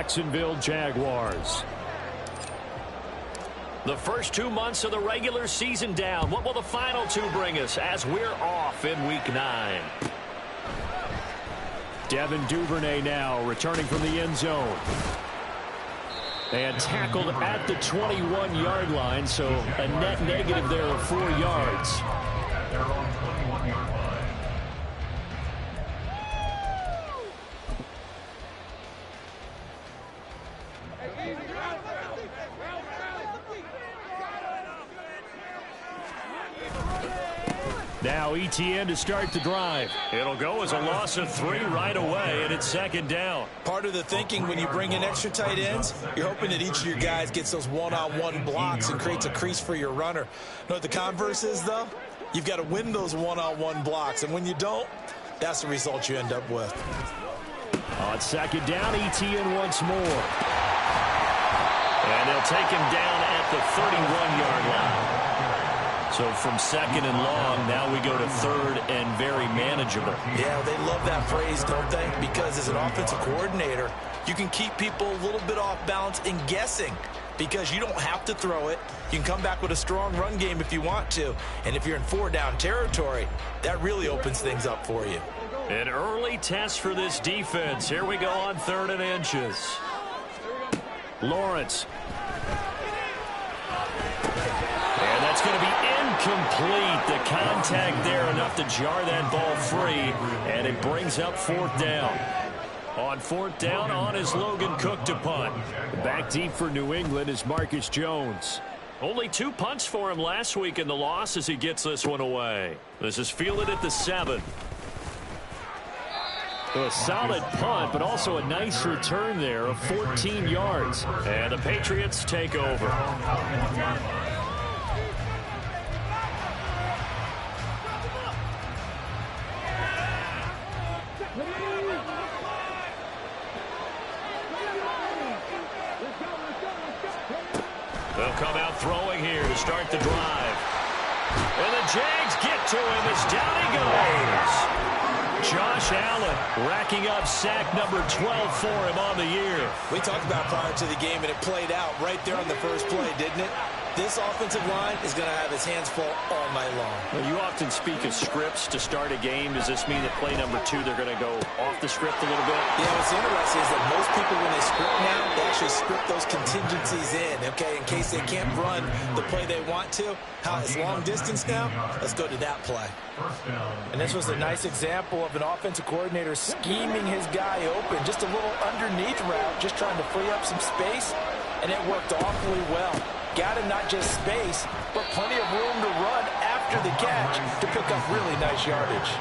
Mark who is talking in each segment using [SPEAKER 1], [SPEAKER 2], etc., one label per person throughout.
[SPEAKER 1] Jacksonville Jaguars.
[SPEAKER 2] The first 2 months of the regular season down. What will the final 2 bring us as we're off in Week 9?
[SPEAKER 1] Devin Duvernay now returning from the end zone. And tackled at the 21-yard line, so a net negative there of 4 yards.
[SPEAKER 3] They're on 21-yard line.
[SPEAKER 1] Now ETN to start the drive.
[SPEAKER 2] It'll go as a loss of 3 right away, and it's second down.
[SPEAKER 4] Part of the thinking when you bring in extra tight ends, you're hoping that each of your guys gets those one-on-one blocks and creates a crease for your runner. You know what the converse is, though? You've got to win those one-on-one blocks, and when you don't, that's the result you end up with.
[SPEAKER 1] On second down, ETN once more.
[SPEAKER 2] And they'll take him down at the 31-yard line. So from second and long, now we go to third and very manageable.
[SPEAKER 4] Yeah, they love that phrase, don't they? Because as an offensive coordinator, you can keep people a little bit off balance and guessing because you don't have to throw it. You can come back with a strong run game if you want to. And if you're in 4-down territory, that really opens things up for you.
[SPEAKER 2] An early test for this defense. Here we go on 3rd and inches.
[SPEAKER 1] Lawrence.
[SPEAKER 2] And that's going to be incomplete. The contact there enough to jar that ball free, and it brings up 4th down. On 4th down, on is Logan Cook to punt.
[SPEAKER 1] Back deep for New England is Marcus Jones.
[SPEAKER 2] Only 2 punts for him last week in the loss as he gets this one away. This is fielded at the 7.
[SPEAKER 1] A solid punt, but also a nice return there of 14 yards.
[SPEAKER 2] And the Patriots take over. They'll come out throwing here to start the drive. And the Jags get to him as down he goes. Josh Allen racking up sack number 12 for him on the year.
[SPEAKER 4] We talked about prior to the game, and it played out right there on the first play, didn't it? This offensive line is going to have his hands full all night long.
[SPEAKER 2] Well, you often speak of scripts to start a game. Does this mean that play number 2, they're going to go off the script a little bit?
[SPEAKER 4] Yeah, what's interesting is that most people, when they script now, they actually script those contingencies in, okay, in case they can't run the play they want to. How it's long distance now? Let's go to that play. And this was a nice example of an offensive coordinator scheming his guy open. Just a little underneath route, just trying to free up some space, and it worked awfully well. Got him not just space, but plenty of room to run after the catch to pick up really nice yardage.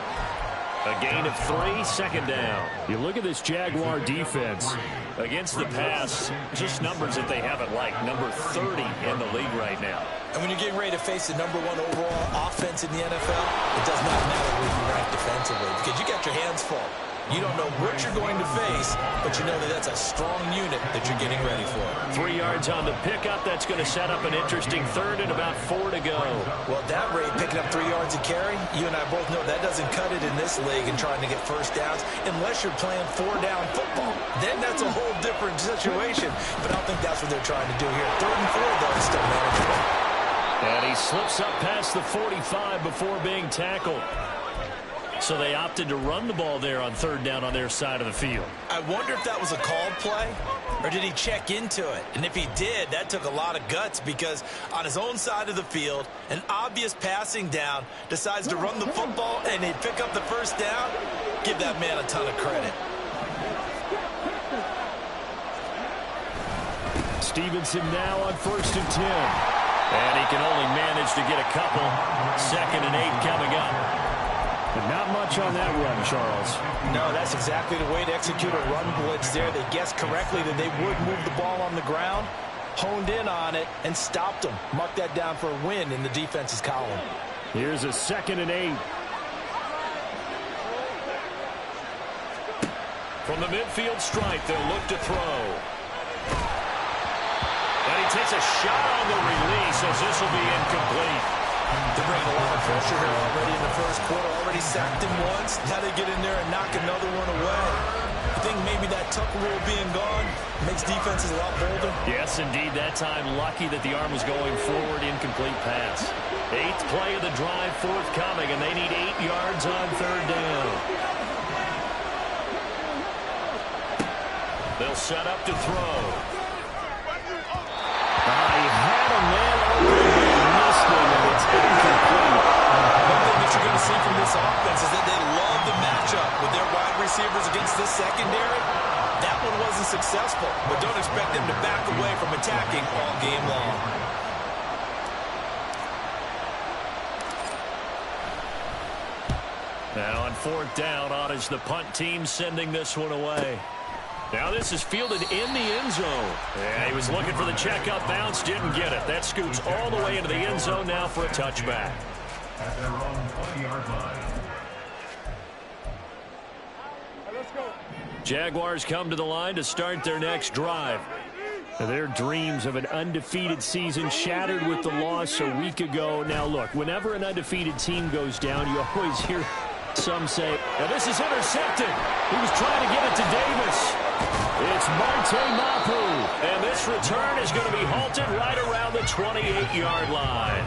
[SPEAKER 2] A gain of 3, second down.
[SPEAKER 1] You look at this Jaguar defense.
[SPEAKER 2] Against the pass, just numbers that they haven't liked. Number 30 in the league right now.
[SPEAKER 4] And when you're getting ready to face the #1 overall offense in the NFL, it does not matter where you rank defensively because you got your hands full. You don't know what you're going to face, but you know that that's a strong unit that you're getting ready for.
[SPEAKER 2] 3 yards on the pickup. That's going to set up an interesting third and about 4 to go.
[SPEAKER 4] Well, at that rate, picking up 3 yards a carry, you and I both know that doesn't cut it in this league and trying to get first downs unless you're playing 4-down football. Then that's a whole different situation, but I don't think that's what they're trying to do here. 3rd and 4, though, is still manageable.
[SPEAKER 2] And he slips up past the 45 before being tackled. So they opted to run the ball there on 3rd down on their side of the field.
[SPEAKER 4] I wonder if that was a called play, or did he check into it? And if he did, that took a lot of guts because on his own side of the field, an obvious passing down, decides to run the football and he pick up the first down. Give that man a ton of credit.
[SPEAKER 1] Stevenson now on 1st and 10.
[SPEAKER 2] And he can only manage to get a couple. 2nd and 8 coming up.
[SPEAKER 1] But not much on that run, Charles.
[SPEAKER 4] No, that's exactly the way to execute a run blitz there. They guessed correctly that they would move the ball on the ground, honed in on it, and stopped them. Mark that down for a win in the defense's column.
[SPEAKER 1] Here's a 2nd and 8.
[SPEAKER 2] From the midfield stripe, they'll look to throw. And he takes a shot on the release as this will be incomplete.
[SPEAKER 4] They're bringing a lot of pressure here already in the first quarter. Already sacked him once. Now they get in there and knock another one away. think maybe that tuck rule being gone makes defenses a lot bolder?
[SPEAKER 2] Yes, indeed. That time, lucky that the arm was going forward. Incomplete pass. 8th play of the drive forthcoming, and they need 8 yards on 3rd down. They'll set up to throw.
[SPEAKER 1] He had a man open and missed him, and it's incomplete.
[SPEAKER 4] One thing that you're going to see from this offense is that they love the matchup with their wide receivers against this secondary. That one wasn't successful, but don't expect them to back away from attacking all game long.
[SPEAKER 2] Now on 4th down, on is the punt team sending this one away. Now this is fielded in the end zone. Yeah, he was looking for the check-up bounce, didn't get it. That scoots all the way into the end zone now for a touchback.
[SPEAKER 3] At their own 20-yard line.
[SPEAKER 2] Jaguars come to the line to start their next drive.
[SPEAKER 1] Their dreams of an undefeated season shattered with the loss a week ago. Now look, whenever an undefeated team goes down, you always hear some say,
[SPEAKER 2] now this is intercepted. He was trying to get it to Davis. It's Marte Mapu. And this return is going to be halted right around the 28-yard line.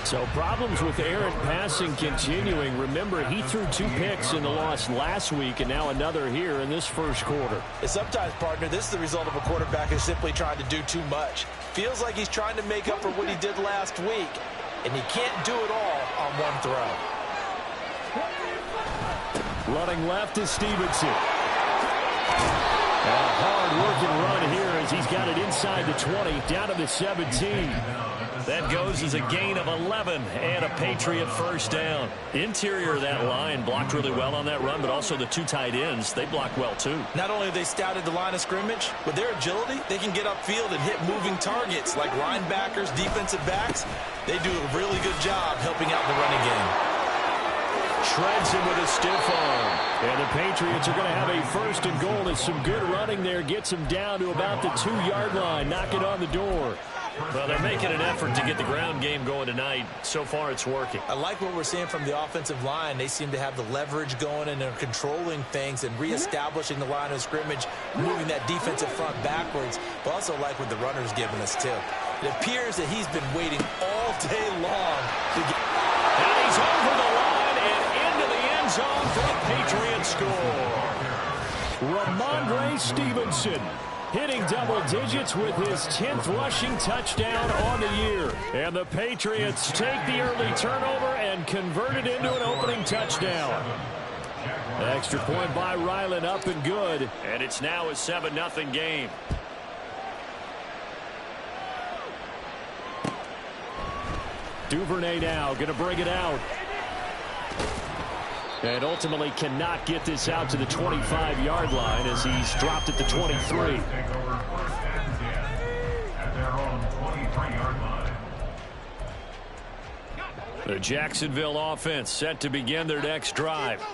[SPEAKER 1] so problems with errant passing continuing. Remember, he threw 2 picks in the loss last week, and now another here in this first quarter.
[SPEAKER 4] And sometimes, partner, this is the result of a quarterback who's simply trying to do too much. Feels like he's trying to make up for what he did last week, and he can't do it all on one throw.
[SPEAKER 1] Running left is Stevenson. A hard-working run here as he's got it inside the 20, down to the 17.
[SPEAKER 2] That goes as a gain of 11 and a Patriot first down. Interior of that line blocked really well on that run, but also the 2 tight ends, they blocked well too.
[SPEAKER 4] Not only have they scouted the line of scrimmage, with their agility, they can get upfield and hit moving targets like linebackers, defensive backs. They do a really good job helping out the running game.
[SPEAKER 2] Shreds him with a stiff arm.
[SPEAKER 1] And the Patriots are going to have a first and goal as some good running there gets them down to about the 2-yard line, knocking on the door.
[SPEAKER 2] Well, they're making an effort to get the ground game going tonight. So far, it's working.
[SPEAKER 4] I like what we're seeing from the offensive line. They seem to have the leverage going, and they're controlling things and reestablishing the line of scrimmage, moving that defensive front backwards. But also like what the runner's giving us, too. It appears that he's been waiting all day long to get...
[SPEAKER 2] And he's over the line and into the end zone for a Patriot score.
[SPEAKER 1] Ramondre Stevenson hitting double digits with his 10th rushing touchdown on the year. And the Patriots take the early turnover and convert it into an opening touchdown. Extra point by Ryland, up and good.
[SPEAKER 2] And it's now a 7-0 game.
[SPEAKER 1] Duvernay now going to bring it out. And ultimately cannot get this out to the 25-yard line as he's dropped at the 23.
[SPEAKER 2] The Jacksonville offense set to begin their next drive.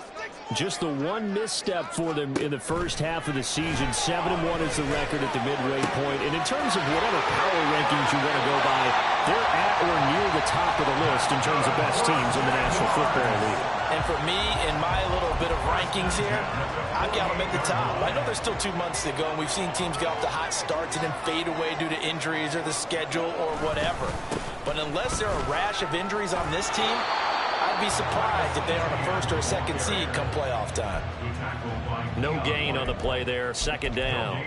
[SPEAKER 1] Just the one misstep for them in the first half of the season. 7-1 is the record at the midway point. And in terms of whatever power rankings you want to go by, they're at or near the top of the list in terms of best teams in the National Football League.
[SPEAKER 4] And for me, in my little bit of rankings here, I've got them at the top. I know there's still 2 months to go, and we've seen teams get off to hot starts and then fade away due to injuries or the schedule or whatever. But unless there are a rash of injuries on this team, I'd be surprised if they are on a first or a second seed come playoff time.
[SPEAKER 2] No gain on the play there. Second down.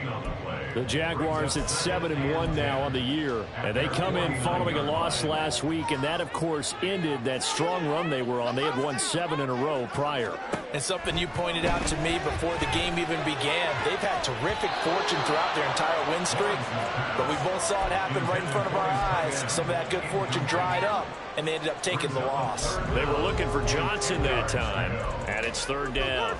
[SPEAKER 1] The Jaguars at 7-1 now on the year. And they come in following a loss last week, and that, of course, ended that strong run they were on. They had won 7 in a row prior. And something you pointed out to me before the game even began, they've had terrific fortune throughout their entire win streak. But we both saw it happen right in front of our eyes. Some of that good fortune dried up, and they ended up taking the loss.
[SPEAKER 2] They were looking for Johnson that time, and it's third down.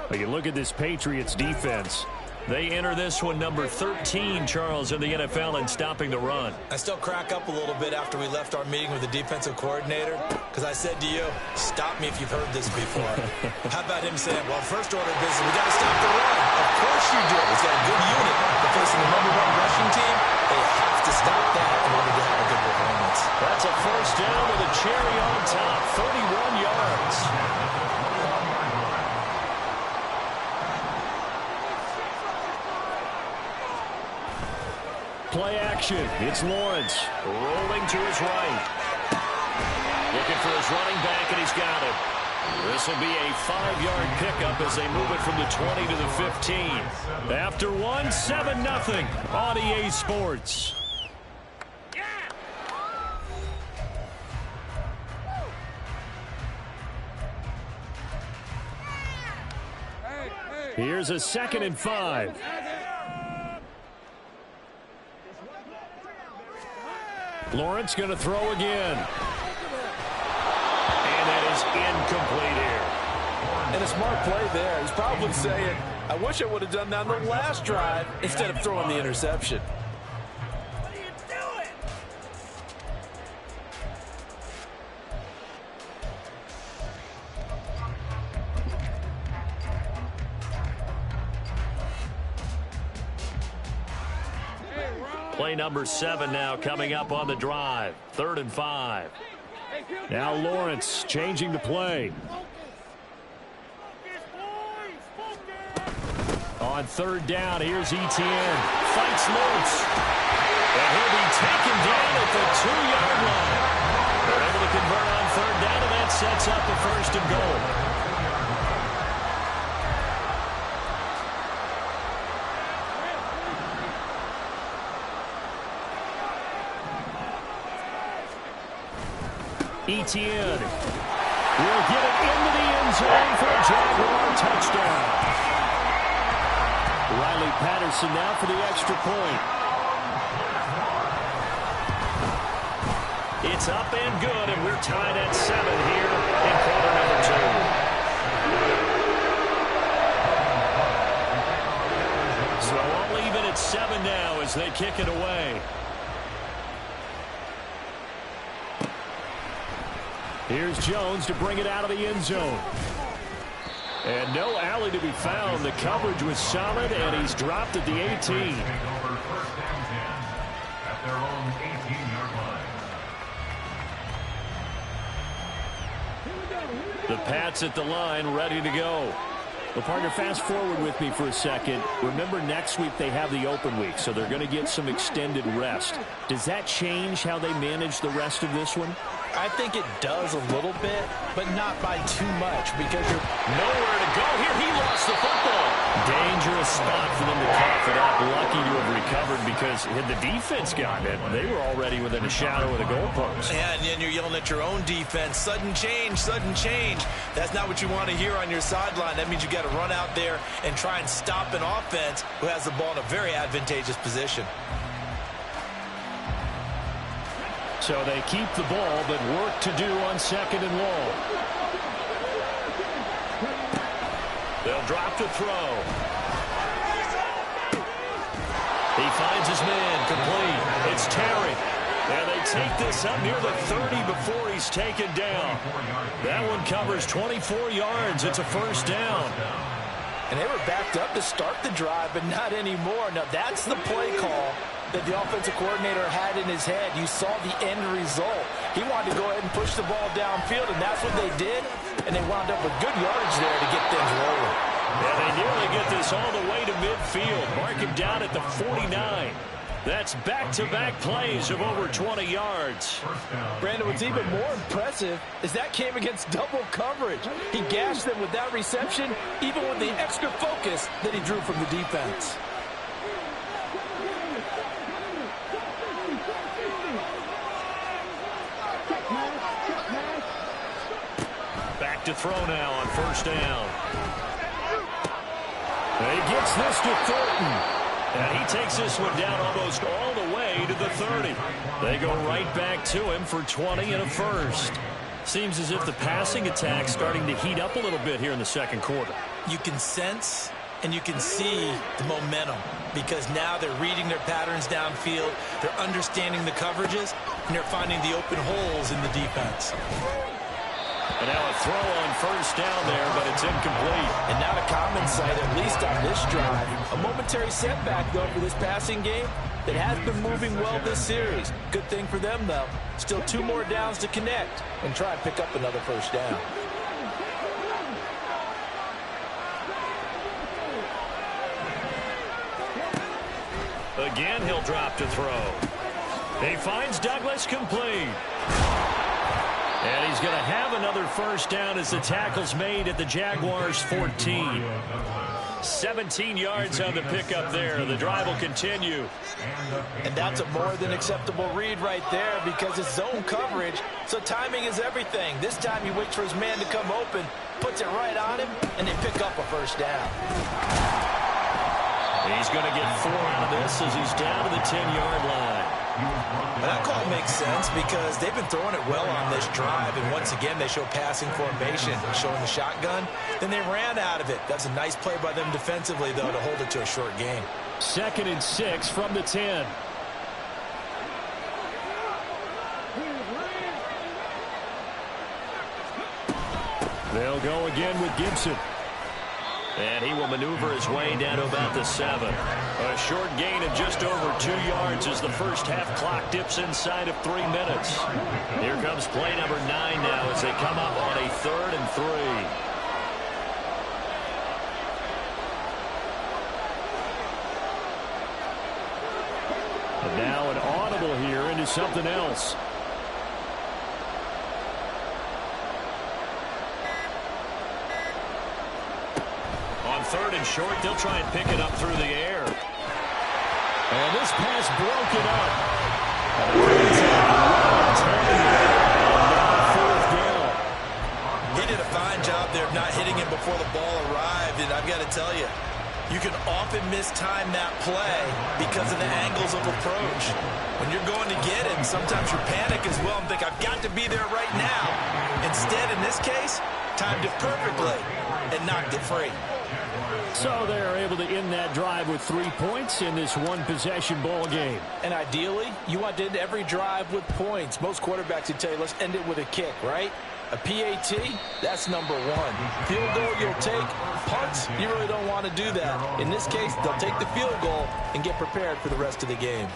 [SPEAKER 1] But you look at this Patriots defense.
[SPEAKER 2] They enter this one number 13, Charles, in the NFL in stopping the run.
[SPEAKER 4] I still crack up a little bit after we left our meeting with the defensive coordinator, because I said to you, stop me if you've heard this before. How about him saying, well, first order of business, we got to stop the run. Of course you do. He's got a good unit. But facing the #1 rushing team, they have to stop that in order to have a good performance.
[SPEAKER 2] That's a first down with a cherry on top, 31 yards.
[SPEAKER 1] play action. It's Lawrence.
[SPEAKER 2] Rolling to his right. Looking for his running back, and he's got it. This will be a 5-yard pickup as they move it from the 20 to the 15.
[SPEAKER 1] After one, 7-0 on EA Sports. Here's a 2nd and 5. Lawrence going to throw again.
[SPEAKER 2] And that is incomplete here.
[SPEAKER 4] And a smart play there. He's probably saying, I wish I would have done that on the last drive instead of throwing the interception.
[SPEAKER 2] Play number 7 now coming up on the drive. 3rd and 5.
[SPEAKER 1] Now Lawrence changing the play. On 3rd down, here's Etienne. Fights loose.
[SPEAKER 2] And he'll be taken down at the 2-yard line. They're able to convert on 3rd down, and that sets up the 1st and goal.
[SPEAKER 1] Etienne will get it into the end zone for a Jaguar touchdown. Riley Patterson now for the extra point.
[SPEAKER 2] It's up and good, and we're tied at 7 here in quarter number 2. So all even at 7 now as they kick it away.
[SPEAKER 1] Here's Jones to bring it out of the end zone. And no alley to be found. The coverage was solid, and he's dropped at the 18.
[SPEAKER 3] At their own 18-yard line.
[SPEAKER 1] The Pats at the line, ready to go. Well, partner, fast forward with me for a second. Remember, next week they have the open week, so they're going to get some extended rest. Does that change how they manage the rest of this one?
[SPEAKER 4] I think it does a little bit, but not by too much because you're
[SPEAKER 2] nowhere to go here. He lost the football.
[SPEAKER 1] Dangerous spot for them to cough it up. Lucky to have recovered because had the defense gotten it, they were already within a shadow of the goalpost.
[SPEAKER 4] Yeah, and then you're yelling at your own defense. Sudden change, sudden change. That's not what you want to hear on your sideline. That means you got to run out there and try and stop an offense who has the ball in a very advantageous position.
[SPEAKER 1] So they keep the ball, but work to do on 2nd and long.
[SPEAKER 2] They'll drop to throw.
[SPEAKER 1] He finds his man, complete. It's Terry. And they take this up near the 30 before he's taken down. That one covers 24 yards. It's a 1st down.
[SPEAKER 4] And they were backed up to start the drive, but not anymore. Now, that's the play call that the offensive coordinator had in his head. You saw the end result. He wanted to go ahead and push the ball downfield, and that's what they did. And they wound up with good yardage there to get things rolling.
[SPEAKER 2] Yeah, they nearly get this all the way to midfield. Mark him down at the 49. That's back-to-back plays of over 20 yards.
[SPEAKER 4] Brandon, what's even more impressive is that came against double coverage. He gashed them with that reception, even with the extra focus that he drew from the defense.
[SPEAKER 2] Back to throw now on 1st down.
[SPEAKER 1] And he gets this to Thornton.
[SPEAKER 2] And he takes this one down almost all the way to the 30.
[SPEAKER 1] They go right back to him for 20 and a 1st. Seems as if the passing attack's starting to heat up a little bit here in the 2nd quarter.
[SPEAKER 4] You can sense and you can see the momentum because now they're reading their patterns downfield, they're understanding the coverages, and they're finding the open holes in the defense.
[SPEAKER 2] And now a throw on 1st down there, but it's incomplete.
[SPEAKER 4] And not a common sight, at least on this drive. A momentary setback, though, for this passing game that has been moving well this series. Good thing for them, though. Still 2 more downs to connect and try and pick up another 1st down.
[SPEAKER 2] Again, he'll drop to throw. He finds Douglas complete. And he's going to have another first down as the tackle's made at the Jaguars' 14. 17 yards on the pickup there. The drive will continue.
[SPEAKER 4] And that's a more than acceptable read right there because it's zone coverage, so timing is everything. This time he waits for his man to come open, puts it right on him, and they pick up a first down.
[SPEAKER 2] He's going to get 4 out of this as he's down to the 10-yard line.
[SPEAKER 4] And that call makes sense because they've been throwing it well on this drive, and once again they show passing formation, showing the shotgun. Then they ran out of it. That's a nice play by them defensively, though, to hold it to a short game.
[SPEAKER 1] 2nd and 6 from the 10. They'll go again with Gibson.
[SPEAKER 2] And he will maneuver his way down to about the 7. A short gain of just over 2 yards as the first half clock dips inside of 3 minutes. Here comes play number 9 now as they come up on a 3rd and 3.
[SPEAKER 1] And now an audible here into something else.
[SPEAKER 2] On 3rd and short, they'll try and pick it up through the air.
[SPEAKER 1] And this pass broken up.
[SPEAKER 4] He did a fine job there of not hitting him before the ball arrived, and I've got to tell you, you can often mistime that play because of the angles of approach. When you're going to get him, sometimes you panic as well and think, I've got to be there right now. Instead, in this case, timed it perfectly and knocked it free.
[SPEAKER 1] So they're able to end that drive with 3 points in this one-possession ball game.
[SPEAKER 4] And ideally, you want to end every drive with points. Most quarterbacks would tell you, let's end it with a kick, right? A PAT, that's number 1. Field goal you'll take. Punts, you really don't want to do that. In this case, they'll take the field goal and get prepared for the rest of the game.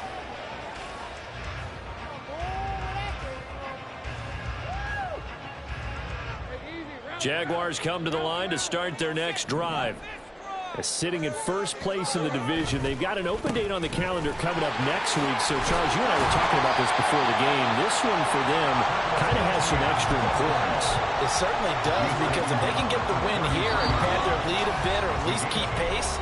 [SPEAKER 2] Jaguars come to the line to start their next drive.
[SPEAKER 1] Sitting in first place in the division. They've got an open date on the calendar coming up next week. So, Charles, you and I were talking about this before the game. This one for them kind of has some extra importance.
[SPEAKER 4] It certainly does, because if they can get the win here and pad their lead a bit or at least keep pace,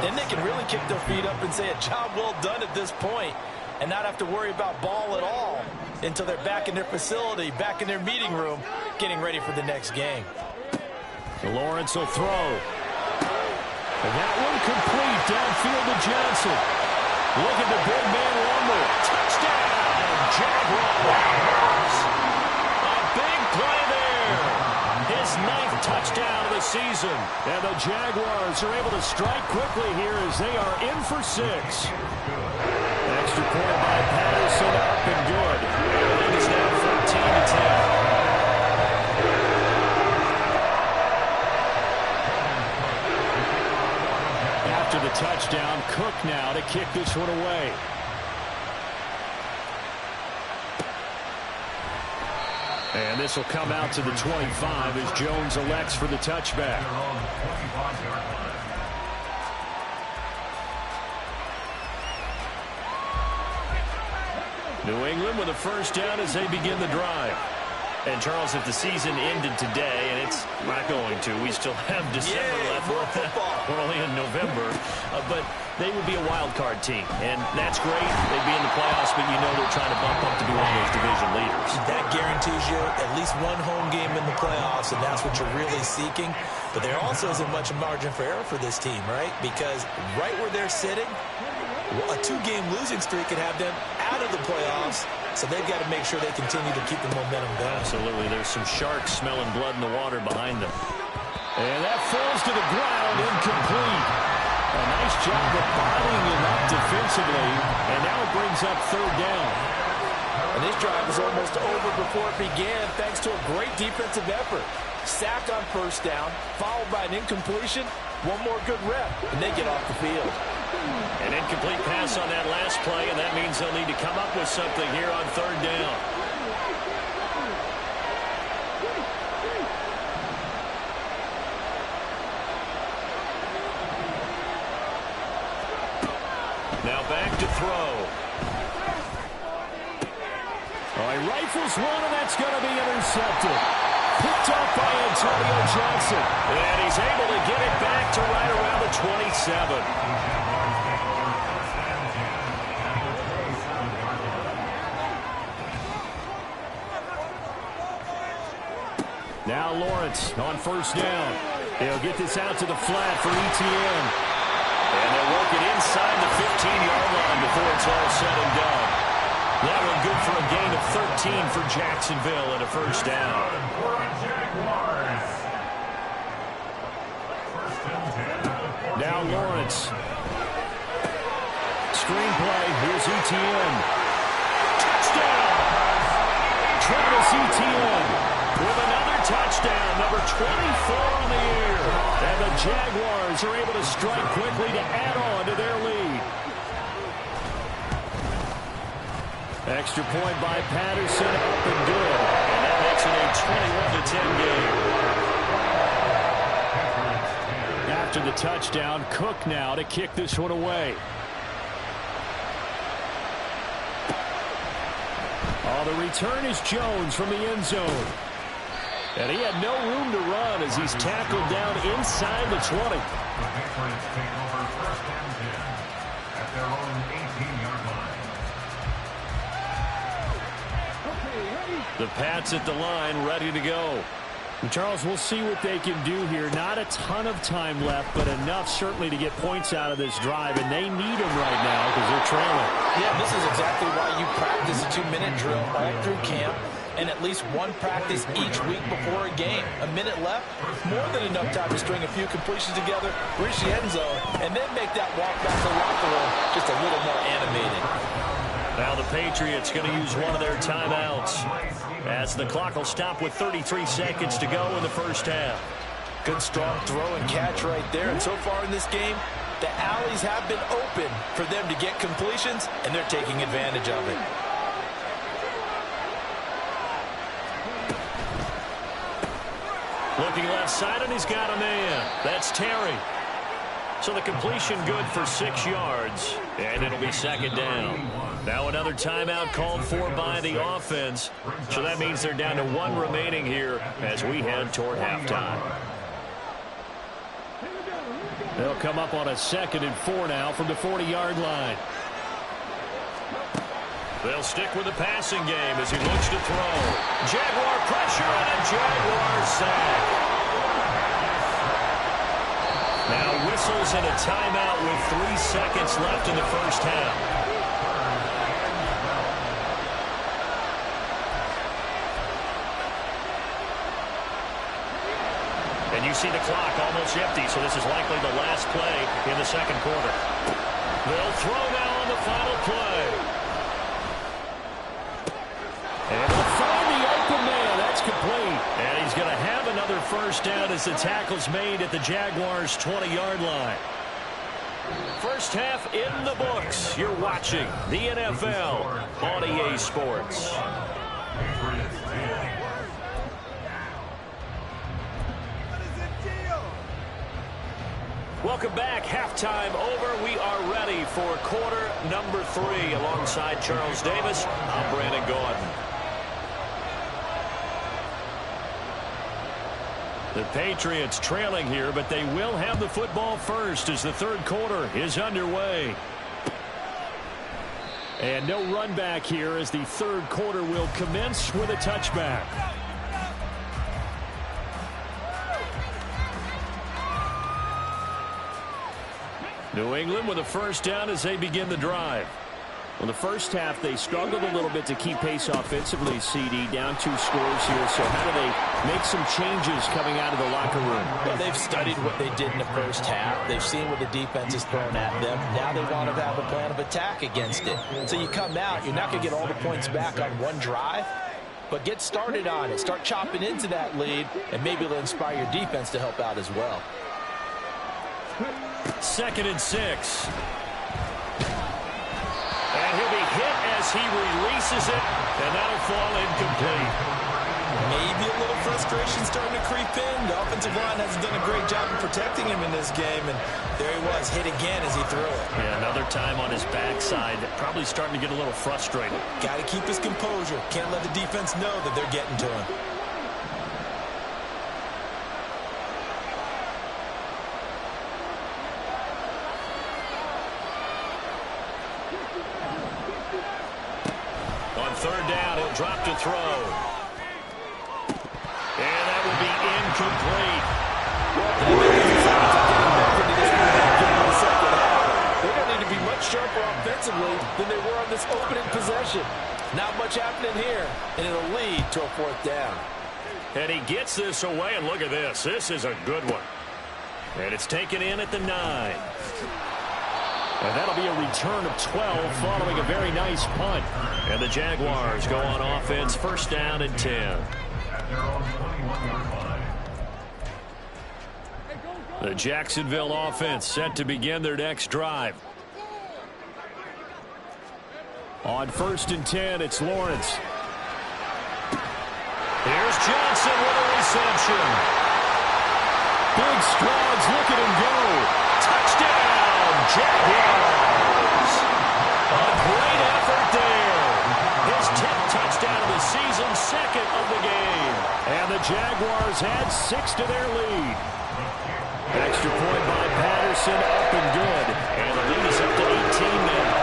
[SPEAKER 4] then they can really kick their feet up and say a job well done at this point and not have to worry about ball at all until they're back in their facility, back in their meeting room, getting ready for the next game.
[SPEAKER 1] Lawrence will throw. And that one complete downfield to Johnson. Look at the big man lumber. Touchdown, Jaguars.
[SPEAKER 2] A big play there. His 9th touchdown of the season.
[SPEAKER 1] And the Jaguars are able to strike quickly here as they are in for 6. Extra point by Patterson, up and good.
[SPEAKER 2] The lead is now 14-10.
[SPEAKER 1] After the touchdown, Cook now to kick this one away. And this will come out to the 25 as Jones elects for the touchback.
[SPEAKER 2] New England with a first down as they begin the drive. And, Charles, if the season ended today, and it's not going to, we still have December left.
[SPEAKER 4] More football.
[SPEAKER 2] We're only in November. But they would be a wild card team. And that's great. They'd be in the playoffs, but you know they're trying to bump up to be one of those division leaders.
[SPEAKER 4] That guarantees you at least one home game in the playoffs, and that's what you're really seeking. But there also isn't much margin for error for this team, right? Because right where they're sitting, a 2-game losing streak could have them out of the playoffs. So they've got to make sure they continue to keep the momentum going.
[SPEAKER 2] Absolutely. There's some sharks smelling blood in the water behind them.
[SPEAKER 1] And that falls to the ground, incomplete. A nice job of bodying him up defensively. And now it brings up 3rd down.
[SPEAKER 4] And this drive was almost over before it began thanks to a great defensive effort. Sack on first down, followed by an incompletion. One more good rep, and they get off the field.
[SPEAKER 2] An incomplete pass on that last play, and that means they'll need to come up with something here on 3rd down. Now back to throw.
[SPEAKER 1] Oh, he rifles one, and that's going to be intercepted. Picked up by Antonio Johnson.
[SPEAKER 2] And he's able to get it back to right around the 27.
[SPEAKER 1] Now Lawrence on first down. He'll get this out to the flat for ETN.
[SPEAKER 2] And they'll work it inside the 15-yard line before it's all said and done. That one good for a gain of 13 for Jacksonville and a first down.
[SPEAKER 1] Now Lawrence. Screenplay. Here's ETN. Touchdown! Travis Etienne with another touchdown, number 24 on the year. And the Jaguars are able to strike quickly to add on to their lead. Extra point by Patterson, up and good.
[SPEAKER 2] And that makes it a 21-10 game.
[SPEAKER 1] After the touchdown, Cook now to kick this one away. Oh, the return is Jones from the end zone. And he had no room to run as he's tackled down inside the 20.
[SPEAKER 3] The Patriots take over first and 10 at their own 18-yard line.
[SPEAKER 2] The Pats at the line, ready to go.
[SPEAKER 1] And Charles, we'll see what they can do here. Not a ton of time left, but enough certainly to get points out of this drive, and they need them right now because they're trailing.
[SPEAKER 4] Yeah, this is exactly why you practice a 2-minute drill all through camp, and at least one practice each week before a game. A minute left, more than enough time to string a few completions together, reach the end zone, and then make that walk back to the locker room just a little more animated.
[SPEAKER 2] Now the Patriots going to use one of their timeouts as the clock will stop with 33 seconds to go in the first half.
[SPEAKER 4] Good strong throw and catch right there. And so far in this game, the alleys have been open for them to get completions, and they're taking advantage of it.
[SPEAKER 2] Looking left side, and he's got a man. That's Terry. So the completion good for 6 yards, and it'll be second down. Now another timeout called for by the offense. So that means they're down to one remaining here as we head toward halftime.
[SPEAKER 1] They'll come up on a 2nd and 4 now from the 40-yard line.
[SPEAKER 2] They'll stick with the passing game as he looks to throw. Jaguar pressure and a Jaguar sack. Now whistles and a timeout with 3 seconds left in the first half. And you see the clock almost empty, so this is likely the last play in the second quarter. They'll throw now on the final play.
[SPEAKER 1] And they'll find the open man. That's complete.
[SPEAKER 2] And he's going to have another first down as the tackle's made at the Jaguars' 20-yard line. First half in the books. You're watching the NFL on EA Sports. Welcome back. Halftime over. We are ready for quarter number 3. Alongside Charles Davis, I'm Brandon Gordon.
[SPEAKER 1] The Patriots trailing here, but they will have the football first as the third quarter is underway. And no run back here as the third quarter will commence with a touchback. New England with a first down as they begin the drive. In the first half, they struggled a little bit to keep pace offensively, CD, down 2 scores here. So how do they make some changes coming out of the locker room?
[SPEAKER 4] Well, they've studied what they did in the first half. They've seen what the defense has thrown at them. Now they want to have a plan of attack against it. So you come out, you're not going to get all the points back on one drive, but get started on it. Start chopping into that lead, and maybe it'll inspire your defense to help out as well.
[SPEAKER 2] 2nd and 6. And he'll be hit as he releases it, and that'll fall incomplete.
[SPEAKER 4] Maybe a little frustration starting to creep in. The offensive line hasn't done a great job of protecting him in this game, and there he was, hit again as he threw it.
[SPEAKER 2] Yeah, another time on his backside, probably starting to get a little frustrated.
[SPEAKER 4] Got to keep his composure. Can't let the defense know that they're getting to him.
[SPEAKER 2] On third down, he'll drop to throw. And that will be incomplete.
[SPEAKER 5] They're going to need to be much sharper offensively than they were on this opening possession. Not much happening here, and it'll lead to a fourth down.
[SPEAKER 2] And he gets this away, and look at this. This is a good one. And it's taken in at the 9. And that'll be a return of 12 following a very nice punt. And the Jaguars go on offense, first down and 10.
[SPEAKER 3] At their own 21-yard line.
[SPEAKER 1] The Jacksonville offense set to begin their next drive. On first and 10, it's Lawrence.
[SPEAKER 2] Here's Johnson with a reception.
[SPEAKER 1] Big strides, look at him go.
[SPEAKER 2] Touchdown, Jaguars. A great effort there. His 10th touchdown of the season, second of the game.
[SPEAKER 1] And the Jaguars add 6 to their lead. Extra point by Patterson, up and good.
[SPEAKER 2] And the lead is up to 18 now.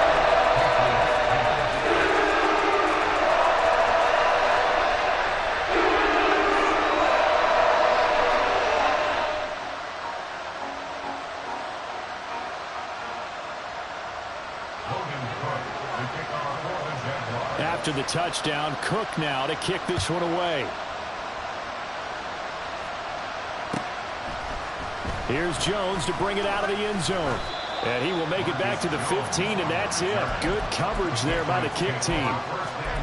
[SPEAKER 1] After the touchdown, Cook now to kick this one away. Here's Jones to bring it out of the end zone. And he will make it back to the 15, and that's it. Good coverage there by the kick team.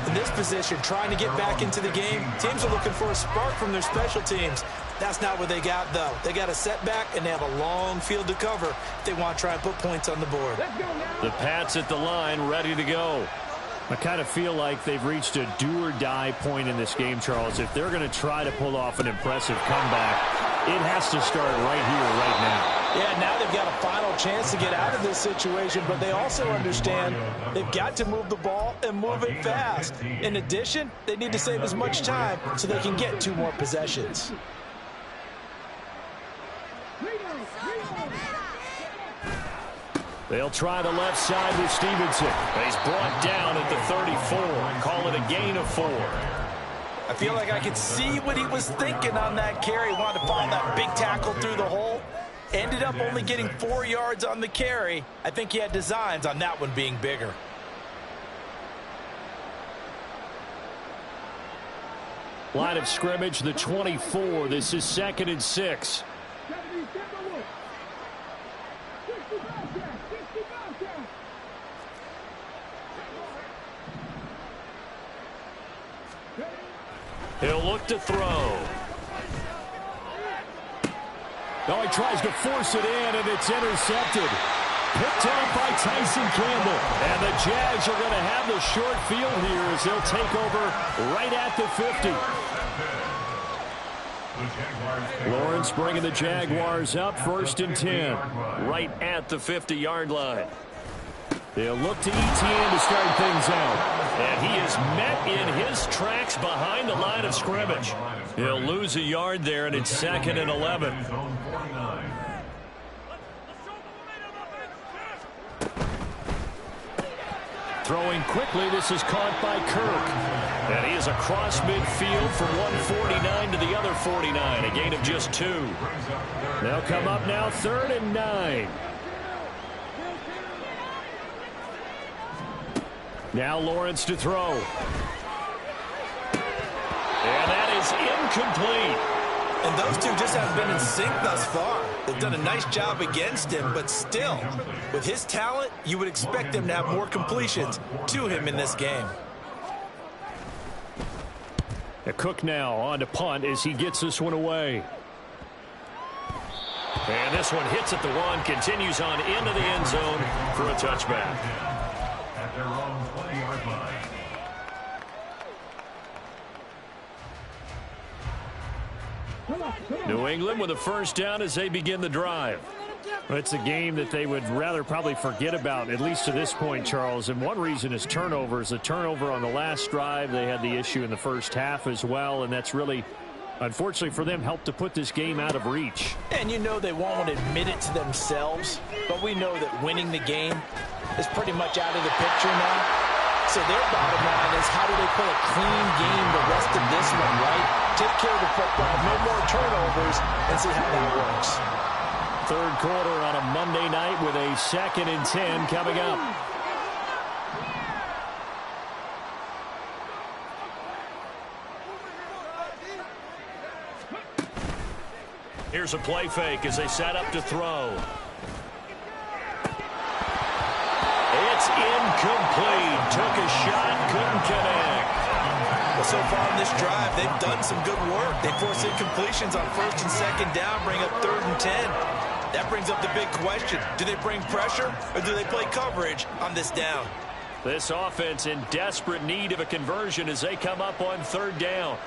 [SPEAKER 4] In this position, trying to get back into the game, teams are looking for a spark from their special teams. That's not what they got, though. They got a setback, and they have a long field to cover if they want to try and put points on the board.
[SPEAKER 1] The Pats at the line, ready to go. I kind of feel like they've reached a do-or-die point in this game, Charles. If they're going to try to pull off an impressive comeback, it has to start right here, right now.
[SPEAKER 4] Yeah, now they've got a final chance to get out of this situation, but they also understand they've got to move the ball and move it fast. In addition, they need to save as much time so they can get 2 more possessions.
[SPEAKER 1] They'll try the left side with Stevenson.
[SPEAKER 2] He's brought down at the 34. Call it a gain of 4.
[SPEAKER 4] I feel like I could see what he was thinking on that carry. Wanted to follow that big tackle through the hole. Ended up only getting 4 yards on the carry. I think he had designs on that one being bigger.
[SPEAKER 1] Line of scrimmage, the 24. This is 2nd and 6.
[SPEAKER 2] He'll look to throw.
[SPEAKER 1] Oh, he tries to force it in, and it's intercepted. Picked off by Tyson Campbell. And the Jags are going to have the short field here as they'll take over right at the 50. Lawrence bringing the Jaguars up, 1st and 10.
[SPEAKER 2] Right at the 50-yard line.
[SPEAKER 1] They'll look to ETN to start things out.
[SPEAKER 2] And he is met in his tracks behind the line of scrimmage. He'll lose a yard there, and it's 2nd and 11.
[SPEAKER 1] Throwing quickly, this is caught by Kirk.
[SPEAKER 2] And he is across midfield from 149 to the other 49, a gain of just 2.
[SPEAKER 1] They'll come up now, 3rd and 9. Now Lawrence to throw.
[SPEAKER 2] And that is incomplete.
[SPEAKER 4] And those two just haven't been in sync thus far. They've done a nice job against him, but still, with his talent, you would expect them to have more completions to him in this game.
[SPEAKER 1] Cook now on to punt as he gets this one away.
[SPEAKER 2] And this one hits at the 1, continues on into the end zone for a touchback.
[SPEAKER 3] At their own 20-yard line.
[SPEAKER 1] New England with a first down as they begin the drive. It's a game that they would rather probably forget about, at least to this point, Charles. And one reason is turnovers. The turnover on the last drive, they had the issue in the first half as well, and that's really, unfortunately for them, helped to put this game out of reach.
[SPEAKER 4] And you know they won't admit it to themselves, but we know that winning the game is pretty much out of the picture now. So their bottom line is, how do they play a clean game the rest of this one, right? Take care of the football, no more turnovers, and see how that works.
[SPEAKER 1] Third quarter on a Monday night with a 2nd and 10 coming up.
[SPEAKER 2] Here's a play fake as they set up to throw. It's incomplete. Took a shot, couldn't connect.
[SPEAKER 4] Well, so far in this drive, they've done some good work. They force incompletions on 1st and 2nd down, bring up 3rd and 10. That brings up the big question. Do they bring pressure or do they play coverage on this down?
[SPEAKER 1] This offense in desperate need of a conversion as they come up on 3rd down.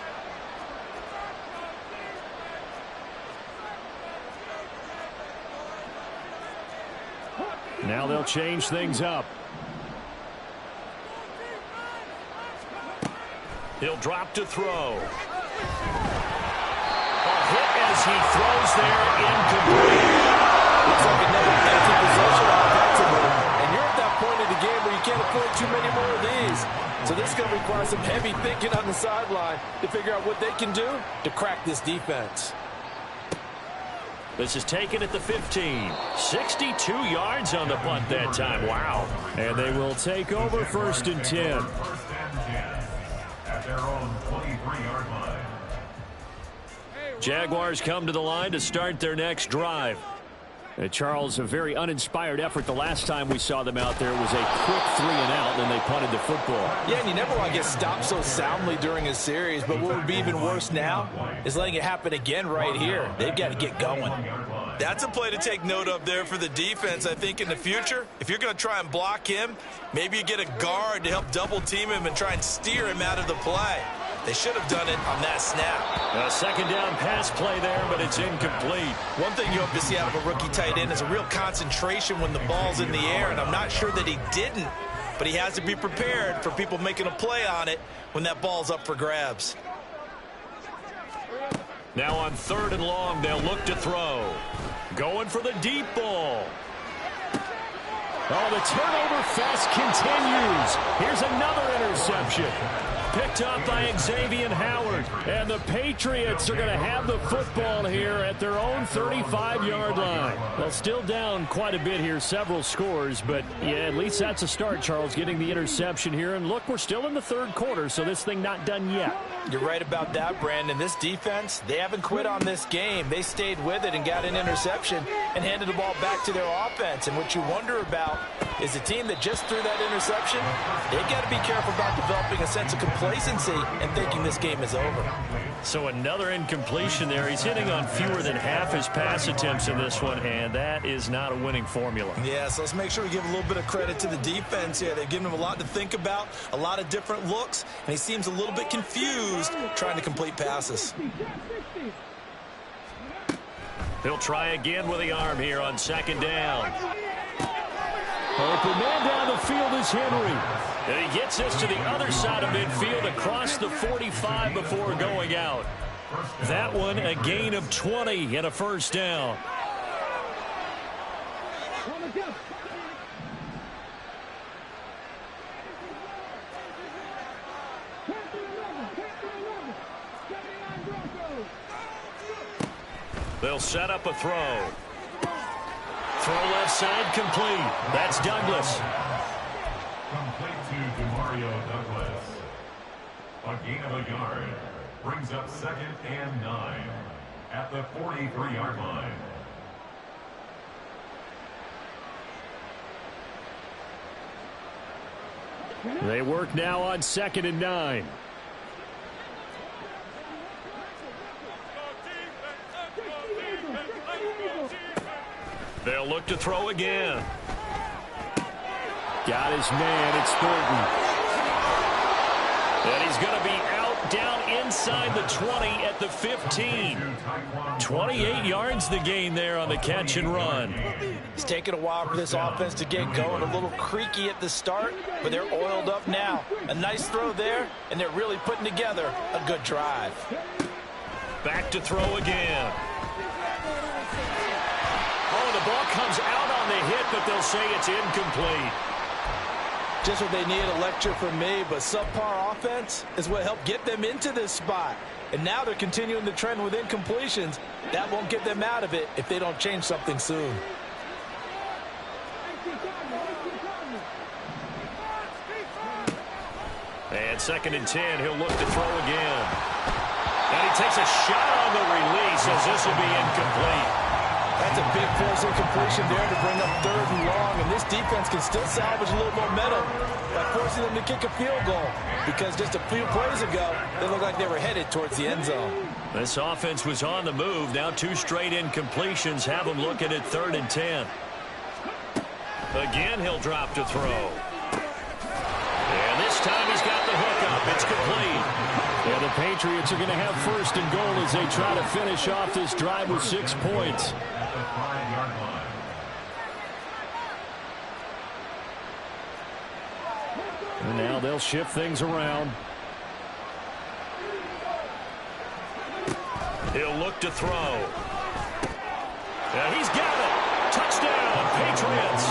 [SPEAKER 1] Now they'll change things up.
[SPEAKER 2] He'll drop to throw. A hit as he throws there, incomplete.
[SPEAKER 5] Looks like another empty possession offensively. And you're at that point in the game where you can't afford too many more of these. So this is going to require some heavy thinking on the sideline to figure out what they can do to crack this defense.
[SPEAKER 2] This is taken at the 15. 62 yards on the punt that time. Wow.
[SPEAKER 1] And they will take over 1st and 10.
[SPEAKER 3] 1st and 10 at their own 23-yard line.
[SPEAKER 1] Jaguars come to the line to start their next drive. Charles, a very uninspired effort. The last time we saw them out there was a quick 3 and out, and they punted the football.
[SPEAKER 4] Yeah, and you never want to get stopped so soundly during a series, but what would be even worse now is letting it happen again right here. They've got to get going. That's a play to take note of there for the defense, I think, in the future. If you're going to try and block him, maybe you get a guard to help double-team him and try and steer him out of the play. They should have done it on that snap.
[SPEAKER 1] A 2nd down pass play there, but it's incomplete.
[SPEAKER 4] One thing you hope to see out of a rookie tight end is a real concentration when the ball's in the air, and I'm not sure that he didn't, but he has to be prepared for people making a play on it when that ball's up for grabs.
[SPEAKER 2] Now on 3rd and long, they'll look to throw. Going for the deep ball.
[SPEAKER 1] Oh, the turnover fest continues. Here's another interception. Picked up by Xavier Howard. And the Patriots are going to have the football here at their own 35-yard line. Well, still down quite a bit here, several scores. But, yeah, at least that's a start, Charles, getting the interception here. And, look, we're still in the 3rd quarter, so this thing not done yet.
[SPEAKER 4] You're right about that, Brandon. This defense, they haven't quit on this game. They stayed with it and got an interception and handed the ball back to their offense. And what you wonder about is a team that just threw that interception, they've got to be careful about developing a sense of complacency and thinking this game is over.
[SPEAKER 1] So another incompletion there. He's hitting on fewer than half his pass attempts in this one, and that is not a winning formula.
[SPEAKER 4] Yeah, so let's make sure we give a little bit of credit to the defense here. They've given him a lot to think about, a lot of different looks, and he seems a little bit confused trying to complete passes.
[SPEAKER 2] He'll try again with the arm here on 2nd down.
[SPEAKER 1] Open man down the field is Henry.
[SPEAKER 2] And he gets this to the other side of midfield across the 45 before going out.
[SPEAKER 1] That one a gain of 20 and a 1st down.
[SPEAKER 2] They'll set up a throw. Throw left side complete. That's Douglas.
[SPEAKER 3] Complete to DeMario Douglas. A gain of a yard. Brings up 2nd and 9 at the 43-yard line.
[SPEAKER 1] They work now on 2nd and 9.
[SPEAKER 2] They'll look to throw again.
[SPEAKER 1] Got his man. It's Thornton.
[SPEAKER 2] And he's going to be out down inside the 20 at the 15. 28 yards the gain there on the catch and run.
[SPEAKER 4] It's taken a while for this offense to get going. A little creaky at the start, but they're oiled up now. A nice throw there, and they're really putting together a good drive.
[SPEAKER 2] Back to throw again. Oh, the ball comes out on the hit, but they'll say it's incomplete.
[SPEAKER 4] Just what they need, a lecture from me, but subpar offense is what helped get them into this spot. And now they're continuing the trend with incompletions. That won't get them out of it if they don't change something soon.
[SPEAKER 2] And 2nd and 10, he'll look to throw again. And he takes a shot on the release as this will be incomplete.
[SPEAKER 4] That's a big force incompletion there to bring up 3rd and long, and this defense can still salvage a little momentum by forcing them to kick a field goal, because just a few plays ago, they looked like they were headed towards the end zone.
[SPEAKER 2] This offense was on the move. Now 2 straight incompletions have them looking at 3rd and 10. Again, he'll drop to throw. And this time he's got the hook up. It's complete.
[SPEAKER 1] Yeah, the Patriots are going to have 1st and goal as they try to finish off this drive with 6 points. And now they'll shift things around.
[SPEAKER 2] He'll look to throw. Yeah, he's got it. Touchdown, Patriots.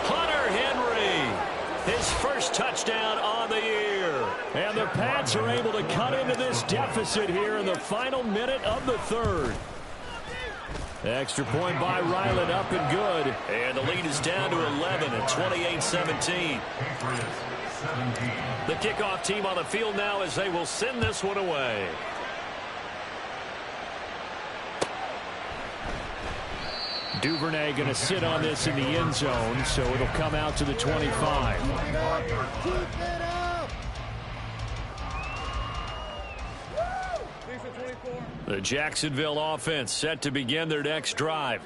[SPEAKER 2] Hunter Henry, his first touchdown on the year.
[SPEAKER 1] And the Pats are able to cut into this deficit here in the final minute of the 3rd. Extra point by Ryland, up and good.
[SPEAKER 2] And the lead is down to 11 at 28-17. The kickoff team on the field now as they will send this one away.
[SPEAKER 1] Duvernay going to sit on this in the end zone, so it'll come out to the 25.
[SPEAKER 2] The Jacksonville offense set to begin their next drive.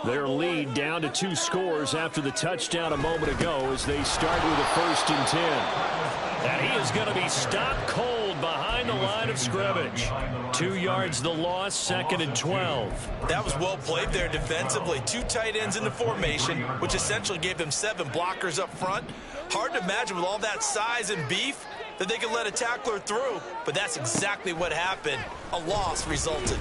[SPEAKER 1] Their lead down to 2 scores after the touchdown a moment ago as they start with a 1st and 10.
[SPEAKER 2] And he is going to be stopped cold behind the line of scrimmage. 2 yards the loss, 2nd and 12.
[SPEAKER 4] That was well played there defensively. 2 tight ends in the formation, which essentially gave them 7 blockers up front. Hard to imagine with all that size and beef that they could let a tackler through, but that's exactly what happened. A loss resulted.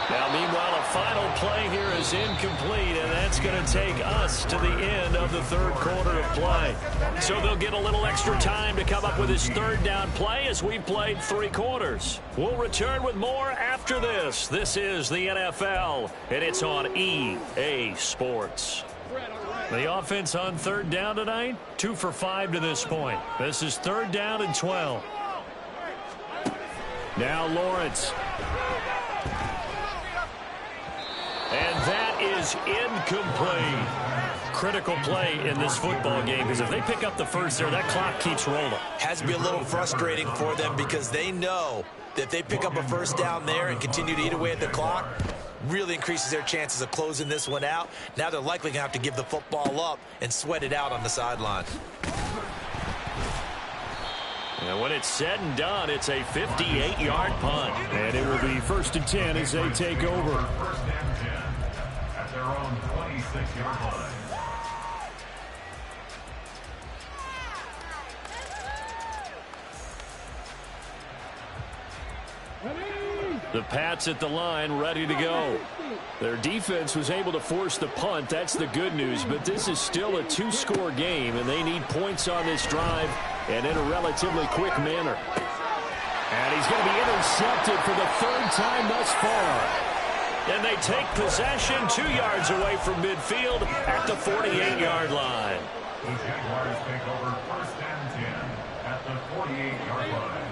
[SPEAKER 2] Now, meanwhile, a final play here is incomplete, and that's going to take us to the end of the 3rd quarter of play. So they'll get a little extra time to come up with his 3rd down play as we played 3 quarters. We'll return with more after this. This is the NFL, and it's on EA Sports. The offense on 3rd down tonight, 2 for 5 to this point. This is 3rd down and 12.
[SPEAKER 1] Now Lawrence.
[SPEAKER 2] And that is incomplete. Critical play in this football game, because if they pick up the first there, that clock keeps rolling.
[SPEAKER 4] Has to be a little frustrating for them because they know that if they pick up a 1st down there and continue to eat away at the clock, really increases their chances of closing this one out. Now they're likely going to have to give the football up and sweat it out on the sideline.
[SPEAKER 2] And when it's said and done, it's a 58-yard punt.
[SPEAKER 1] And it will be 1st and 10 as they take over.
[SPEAKER 3] 1st and 10 at their own 26-yard line.
[SPEAKER 1] The Pats at the line, ready to go. Their defense was able to force the punt. That's the good news. But this is still a 2-score game, and they need points on this drive and in a relatively quick manner. And he's going to be intercepted for the 3rd time thus far.
[SPEAKER 2] And they take possession 2 yards away from midfield at the 48-yard line.
[SPEAKER 3] The Jaguars take over 1st and 10 at the 48-yard line.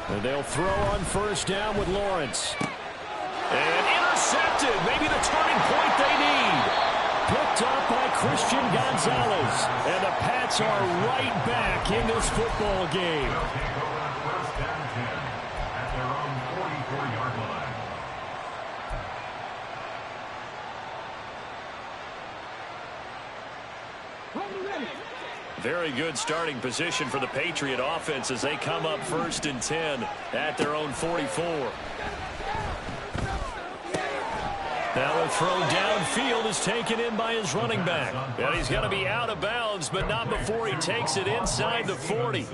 [SPEAKER 1] And they'll throw on 1st down with Lawrence.
[SPEAKER 2] And intercepted. Maybe the turning point they need.
[SPEAKER 1] Picked up by Christian Gonzalez. And the Pats are right back in this football game.
[SPEAKER 3] They'll take over 1st and 10 at their own 44-yard line.
[SPEAKER 2] Very good starting position for the Patriot offense as they come up 1st and 10 at their own 44. Now a throw downfield is taken in by his running back. And he's going to be out of bounds, but not before he takes it inside the 40.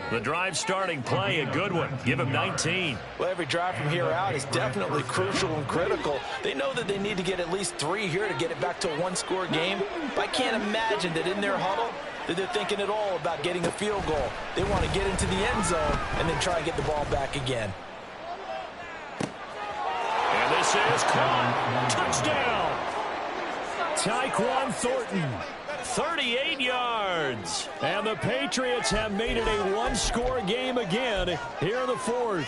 [SPEAKER 2] The drive starting play, a good one. Give him 19.
[SPEAKER 4] Well, every drive from here out is definitely crucial and critical. They know that they need to get at least 3 here to get it back to a one-score game. But I can't imagine that in their huddle that they're thinking at all about getting a field goal. They want to get into the end zone and then try and get the ball back again.
[SPEAKER 2] And this is caught. Touchdown.
[SPEAKER 1] Tyquan Thornton.
[SPEAKER 2] 38 yards.
[SPEAKER 1] And the Patriots have made it a one-score game again here in the 4th.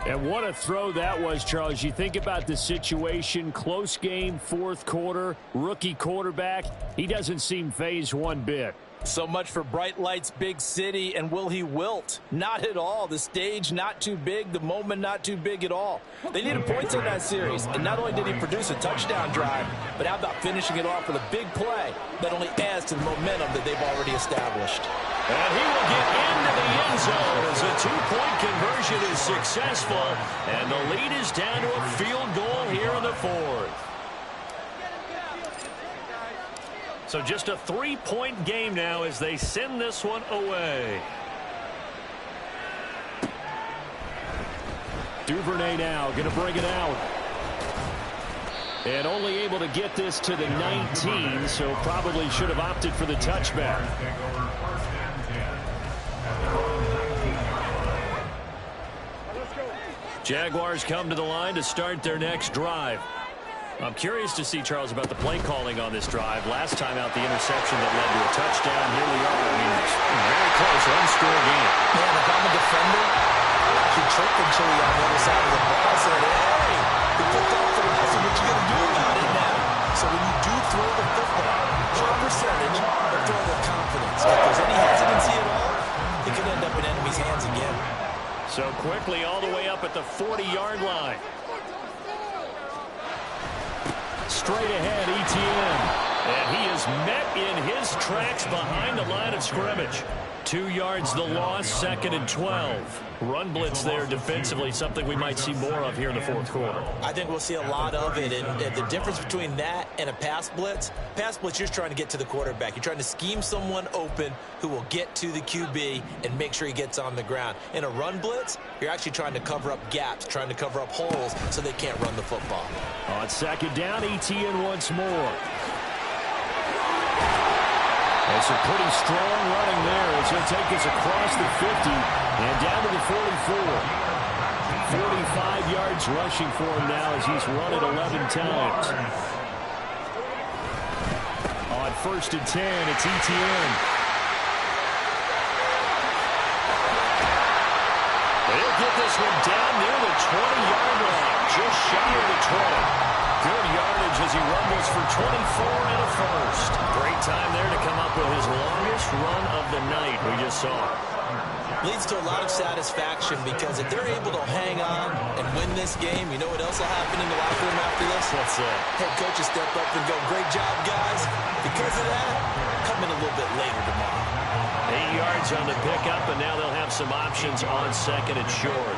[SPEAKER 1] And what a throw that was, Charles. You think about the situation, close game, 4th quarter, rookie quarterback. He doesn't seem fazed one bit.
[SPEAKER 4] So much for bright lights, big city, and will he wilt? Not at all. The stage not too big, the moment not too big at all. They needed points in that series, and not only did he produce a touchdown drive, but how about finishing it off with a big play that only adds to the momentum that they've already established.
[SPEAKER 2] And he will get into the end zone as a 2-point conversion is successful, and the lead is down to a field goal here in the 4th. So just a 3-point game now as they send this one away.
[SPEAKER 1] Duvernay now going to bring it out. And only able to get this to the 19, so probably should have opted for the touchback.
[SPEAKER 2] Jaguars come to the line to start their next drive. I'm curious to see, Charles, about the play calling on this drive. Last time out, the interception that led to a touchdown. Here we are. I mean, it's very close, one-score game.
[SPEAKER 4] Man, if I'm a defender, I'll actually trick the chili on the other side of the ball. I said, hey, the football for the what you going to do about it now? So when you do throw the football, high percentage, but throw with confidence. If there's any hesitancy at all, it could end up in enemy's hands again.
[SPEAKER 2] So quickly all the way up at the 40-yard line.
[SPEAKER 1] Straight ahead, Etienne.
[SPEAKER 2] And he is met in his tracks behind the line of scrimmage. 2 yards the loss, 2nd and 12. Run blitz there defensively, something we might see more of here in the 4th quarter.
[SPEAKER 4] I think we'll see a lot of it, and the difference between that and a pass blitz, you're just trying to get to the quarterback. You're trying to scheme someone open who will get to the QB and make sure he gets on the ground. In a run blitz, you're actually trying to cover up gaps, trying to cover up holes so they can't run the football.
[SPEAKER 1] On 2nd down, Etienne once more. It's a pretty strong running there as he'll take us across the 50 and down to the 44. 45 yards rushing for him now as he's run it 11 times. On 1st and 10, it's Etienne.
[SPEAKER 2] They'll get this one down near the 20-yard line, just shy of the 20. Good yardage as he rumbles for 24 and a first. Great time there to come up with his longest run of the night we just saw.
[SPEAKER 4] Leads to a lot of satisfaction because if they're able to hang on and win this game, you know what else will happen in the locker room after this?
[SPEAKER 2] What's that?
[SPEAKER 4] Head coach will step up and go, great job, guys. Because of that, come in a little bit later tomorrow.
[SPEAKER 2] 8 yards on the pickup, and now they'll have some options on 2nd and short.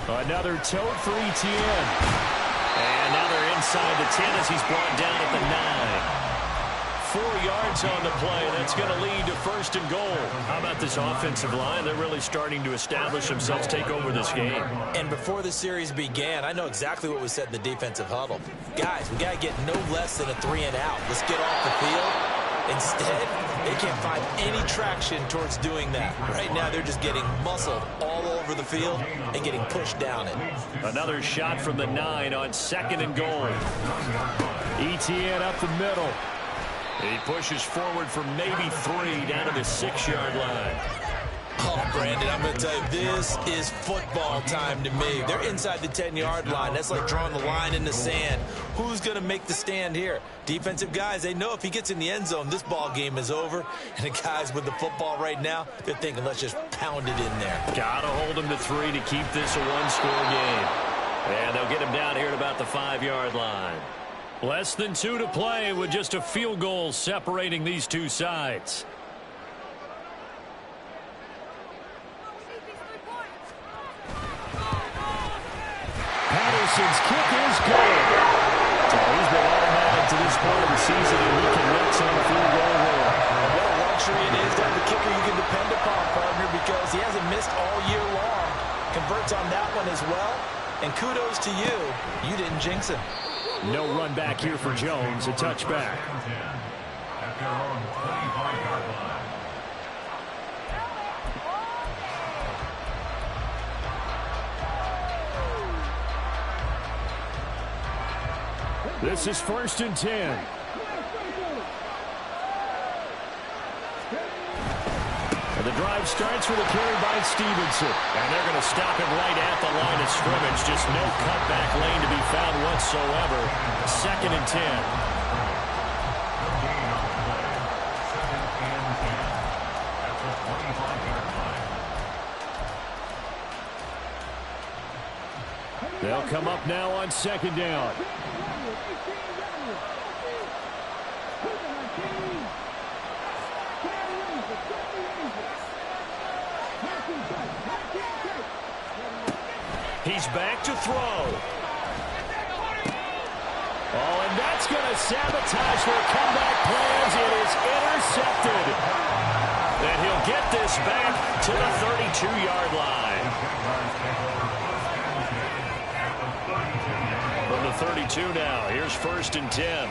[SPEAKER 1] Another tote for Etienne.
[SPEAKER 2] And now they're inside the 10 as he's brought down at the 9. 4 yards on the play. That's going to lead to 1st and goal. How about this offensive line? They're really starting to establish themselves, take over this game.
[SPEAKER 4] And before the series began, I know exactly what was said in the defensive huddle. Guys, we got to get no less than a 3 and out. Let's get off the field. Instead, they can't find any traction towards doing that. Right now, they're just getting muscled all over the field and getting pushed down it.
[SPEAKER 2] Another shot from the 9 on 2nd and goal.
[SPEAKER 1] Etienne up the middle.
[SPEAKER 2] He pushes forward for maybe 3 down to the 6-yard line.
[SPEAKER 4] Oh, Brandon, I'm going to tell you, this is football time to me. They're inside the 10-yard line. That's like drawing the line in the sand. Who's going to make the stand here? Defensive guys, they know if he gets in the end zone, this ball game is over. And the guys with the football right now, they're thinking, let's just pound it in there.
[SPEAKER 2] Got to hold him to 3 to keep this a one-score game. And they'll get him down here at about the 5-yard line. Less than 2 to play with just a field goal separating these two sides.
[SPEAKER 1] Patterson's kick is good. So he's been automatic to this point of the season, and he connects on a field goal there.
[SPEAKER 4] And what a luxury it is to have a kicker you can depend upon, partner, because he hasn't missed all year long. Converts on that one as well. And kudos to you. You didn't jinx him.
[SPEAKER 1] No run back here for Jones. A touchback.
[SPEAKER 3] At their own 25-yard line.
[SPEAKER 1] This is 1st and 10. And the drive starts with a carry by Stevenson.
[SPEAKER 2] And they're going to stop him right at the line of scrimmage. Just no cutback lane to be found whatsoever. 2nd and 10.
[SPEAKER 1] They'll come up now on 2nd down.
[SPEAKER 2] He's back to throw.
[SPEAKER 1] Oh, and that's going to sabotage their comeback plans. It is intercepted.
[SPEAKER 2] And he'll get this back to the 32-yard line. From the 32 now, here's 1st and 10.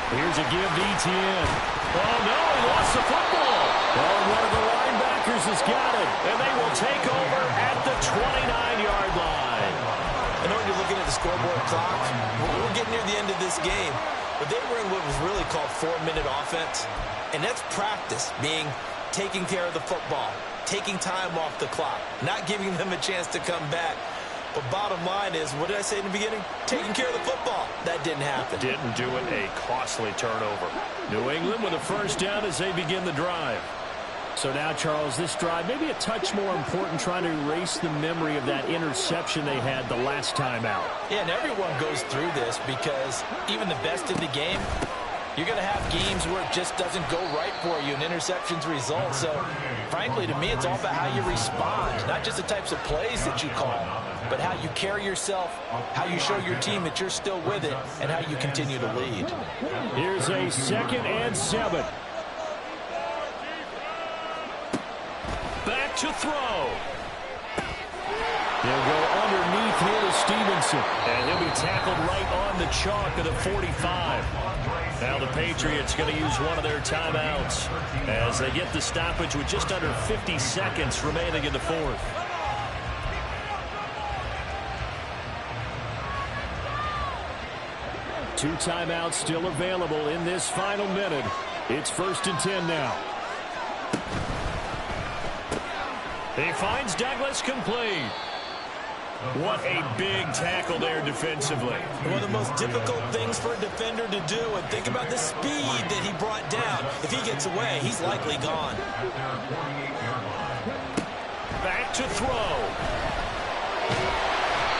[SPEAKER 1] Here's a give to Etienne.
[SPEAKER 2] Oh, no, he lost the football.
[SPEAKER 1] Oh, one of the linebackers has got it.
[SPEAKER 2] And they will take over at the 29-yard line.
[SPEAKER 4] I know when you're looking at the scoreboard clock, we're getting near the end of this game. But they were in what was really called 4-minute offense. And that's practice, being taking care of the football, taking time off the clock, not giving them a chance to come back. But bottom line is, what did I say in the beginning? Taking care of the football. That didn't happen.
[SPEAKER 2] Didn't do it. A costly turnover.
[SPEAKER 1] New England with a 1st down as they begin the drive. So now, Charles, this drive maybe a touch more important, trying to erase the memory of that interception they had the last time out.
[SPEAKER 4] Yeah, and everyone goes through this because even the best in the game, you're going to have games where it just doesn't go right for you and interceptions result. So, frankly, to me, it's all about how you respond, not just the types of plays that you call, but how you carry yourself, how you show your team that you're still with it, and how you continue to lead.
[SPEAKER 1] Here's a 2nd and 7.
[SPEAKER 2] Back to throw.
[SPEAKER 1] They'll go underneath here to Stevenson.
[SPEAKER 2] And he'll be tackled right on the chalk of the 45. Now the Patriots going to use one of their timeouts as they get the stoppage with just under 50 seconds remaining in the 4th.
[SPEAKER 1] Two timeouts still available in this final minute. It's 1st and 10 now.
[SPEAKER 2] He finds Douglas complete. What a big tackle there defensively.
[SPEAKER 4] One of the most difficult things for a defender to do, and think about the speed that he brought down. If he gets away, he's likely gone.
[SPEAKER 2] Back to throw.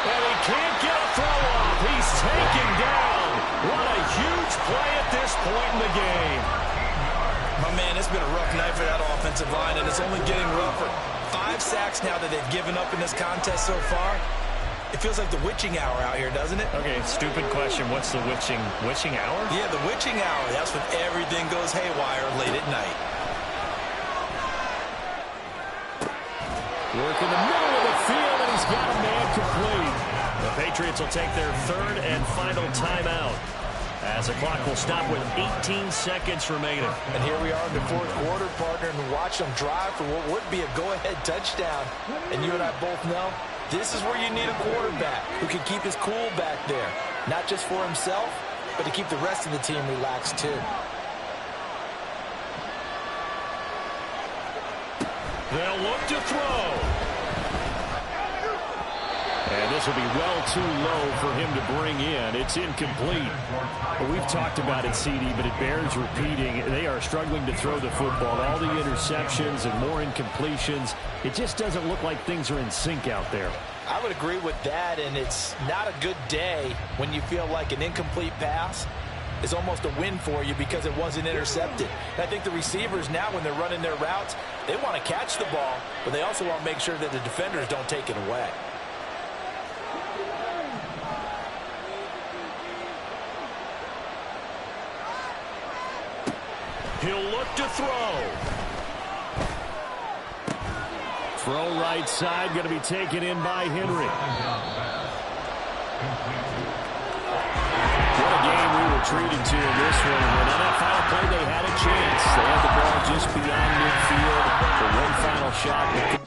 [SPEAKER 2] And he can't get a throw off. He's taken down. What a huge play at this point in the game.
[SPEAKER 4] My man, it's been a rough night for that offensive line, and it's only getting rougher. 5 sacks now that they've given up in this contest so far. It feels like the witching hour out here, doesn't it?
[SPEAKER 2] Okay, stupid question. What's the witching hour?
[SPEAKER 4] Yeah, the witching hour. That's when everything goes haywire late at night.
[SPEAKER 1] Work in the middle of the field, and he's got a man complete.
[SPEAKER 2] The Patriots will take their 3rd and final timeout as the clock will stop with 18 seconds remaining.
[SPEAKER 4] And here we are in the 4th quarter, partner, and watch them drive for what would be a go-ahead touchdown. And you and I both know this is where you need a quarterback who can keep his cool back there, not just for himself, but to keep the rest of the team relaxed too.
[SPEAKER 2] They'll look to throw.
[SPEAKER 1] And this will be well too low for him to bring in. It's incomplete. Well, we've talked about it, CD, but it bears repeating. They are struggling to throw the football. All the interceptions and more incompletions. It just doesn't look like things are in sync out there.
[SPEAKER 4] I would agree with that, and it's not a good day when you feel like an incomplete pass is almost a win for you because it wasn't intercepted. And I think the receivers now, when they're running their routes, they want to catch the ball, but they also want to make sure that the defenders don't take it away.
[SPEAKER 2] He'll look to throw.
[SPEAKER 1] Throw right side, going to be taken in by Henry. What a game we were treated to in this one. And on that final play, they had a chance. They had the ball just beyond midfield for one final shot, but